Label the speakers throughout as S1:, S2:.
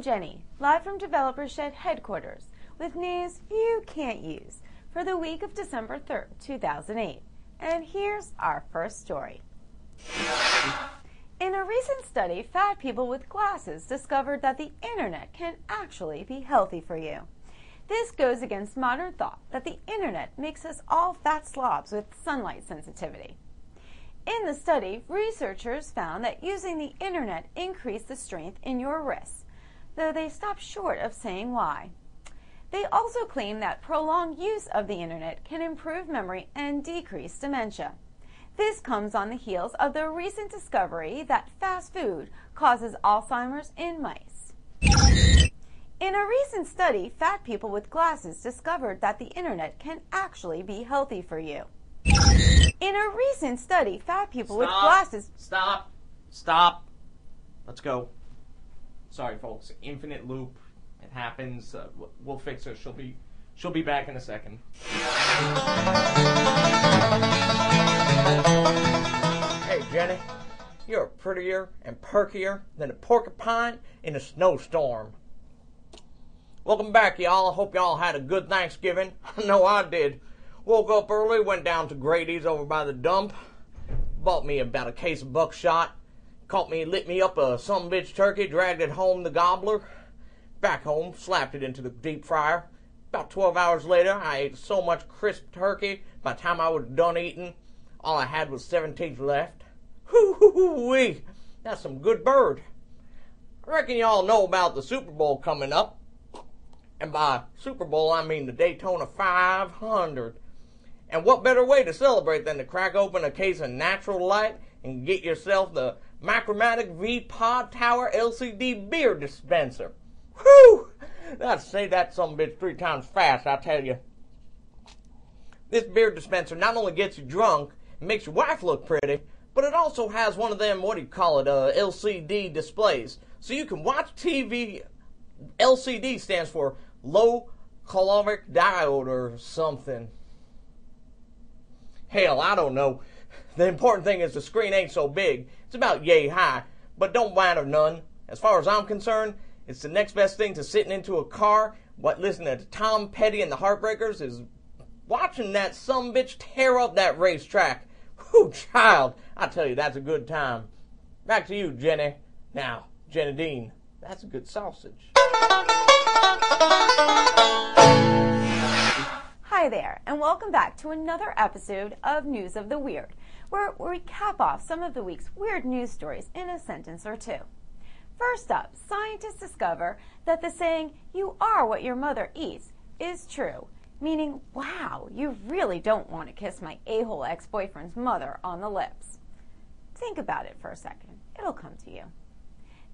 S1: I'm Jenny, live from Developer Shed headquarters, with news you can't use for the week of December 3rd, 2008. And here's our first story. In a recent study, fat people with glasses discovered that the internet can actually be healthy for you. This goes against modern thought that the internet makes us all fat slobs with sunlight sensitivity. In the study, researchers found that using the internet increased the strength in your wrists, though they stopped short of saying why. They also claim that prolonged use of the internet can improve memory and decrease dementia. This comes on the heels of the recent discovery that fast food causes Alzheimer's in mice. In a recent study, fat people with glasses discovered that the internet can actually be healthy for you. In a recent study, fat people with glasses...
S2: Stop. Let's go. Sorry, folks. Infinite loop. It happens. We'll fix her. She'll be back in a second.
S3: Hey, Jenny. You're prettier and perkier than a porcupine in a snowstorm. Welcome back, y'all. I hope y'all had a good Thanksgiving. I know I did. Woke up early, went down to Grady's over by the dump, bought me about a case of buckshot, lit me up a sumbitch turkey, dragged it home the gobbler, back home, slapped it into the deep fryer. About 12 hours later, I ate so much crisp turkey, by the time I was done eating, all I had was 7 teeth left. Hoo-hoo-hoo-wee, that's some good bird. I reckon y'all know about the Super Bowl coming up. And by Super Bowl, I mean the Daytona 500. And what better way to celebrate than to crack open a case of natural light and get yourself the Macromatic V-Pod Tower LCD beer dispenser. Whew! I'd say that sumbitch 3 times fast, I tell you. This beer dispenser not only gets you drunk and makes your wife look pretty, but it also has one of them, LCD displays. So you can watch TV. LCD stands for low caloric diode or something. Hell, I don't know. The important thing is the screen ain't so big. It's about yay high, but don't matter none. As far as I'm concerned, it's the next best thing to sitting into a car, listening to Tom Petty and the Heartbreakers, is watching that sumbitch tear up that racetrack. Whew, child, I tell you, that's a good time. Back to you, Jenny. Now, Jenny Dean, that's a good sausage.
S1: Hi there, and welcome back to another episode of News of the Weird, where we cap off some of the week's weird news stories in a sentence or two. First up, scientists discover that the saying, "you are what your mother eats," is true, meaning, wow, you really don't want to kiss my a-hole ex-boyfriend's mother on the lips. Think about it for a second. It'll come to you.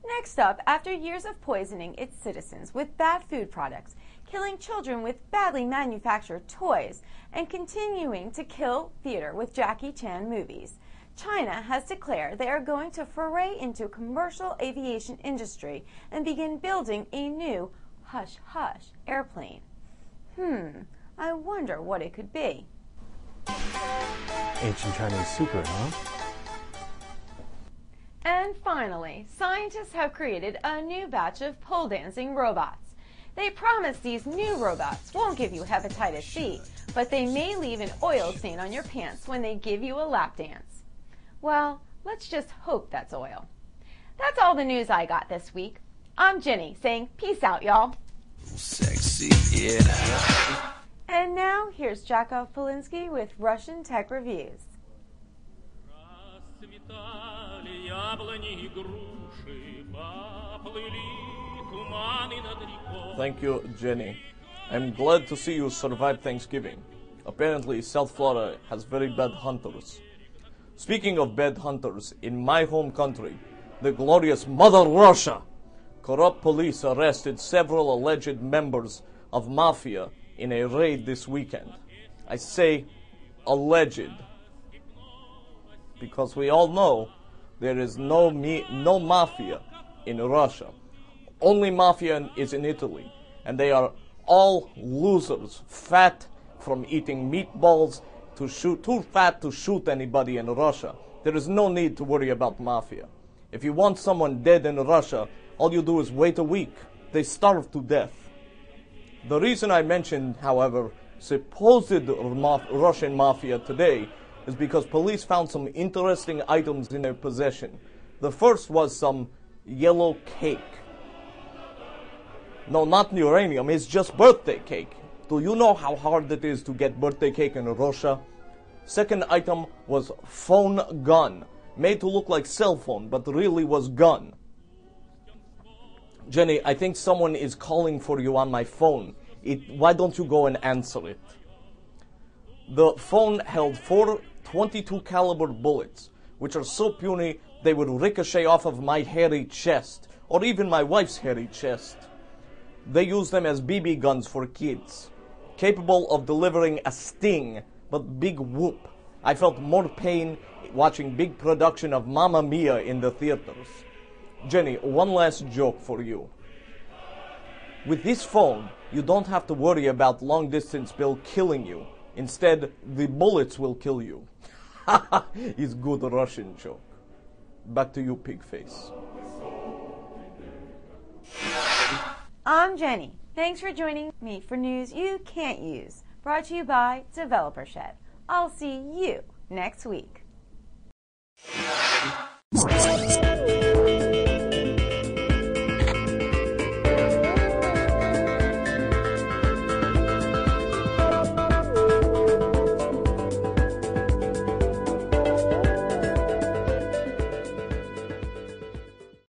S1: Next up, after years of poisoning its citizens with bad food products, killing children with badly manufactured toys, and continuing to kill theater with Jackie Chan movies, China has declared they are going to foray into commercial aviation industry and begin building a new hush-hush airplane. I wonder what it could be.
S4: Ancient Chinese secret, huh?
S1: And finally, scientists have created a new batch of pole dancing robots. They promise these new robots won't give you hepatitis C, but they may leave an oil stain on your pants when they give you a lap dance. Well, let's just hope that's oil. That's all the news I got this week. I'm Jenny saying peace out, y'all.
S5: Sexy, yeah.
S1: And now here's Jakov Polinsky with Russian Tech Reviews.
S6: Thank you, Jenny. I'm glad to see you survive Thanksgiving. Apparently, South Florida has very bad hunters. Speaking of bad hunters, in my home country, the glorious Mother Russia, corrupt police arrested several alleged members of mafia in a raid this weekend. I say alleged, because we all know there is no mafia in Russia. Only mafia is in Italy, and they are all losers, fat from eating meatballs, too fat to shoot anybody in Russia. There is no need to worry about mafia. If you want someone dead in Russia, all you do is wait a week. they starve to death. The reason I mentioned, however, supposed Russian mafia today is because police found some interesting items in their possession. The first was some yellow cake. No, not uranium, it's just birthday cake. Do you know how hard it is to get birthday cake in Russia? Second item was phone gun, made to look like cell phone, but really was gun. Jenny, I think someone is calling for you on my phone. Why don't you go and answer it? The phone held 4 .22 caliber bullets, which are so puny they would ricochet off of my hairy chest, or even my wife's hairy chest. They use them as BB guns for kids, capable of delivering a sting, but big whoop. I felt more pain watching big production of Mamma Mia in the theaters. Jenny, one last joke for you. With this phone, you don't have to worry about long-distance Bill killing you. Instead, the bullets will kill you. It's good Russian joke. Back to you, pig face.
S1: I'm Jenny. Thanks for joining me for news you can't use. Brought to you by Developer Shed. I'll see you next week.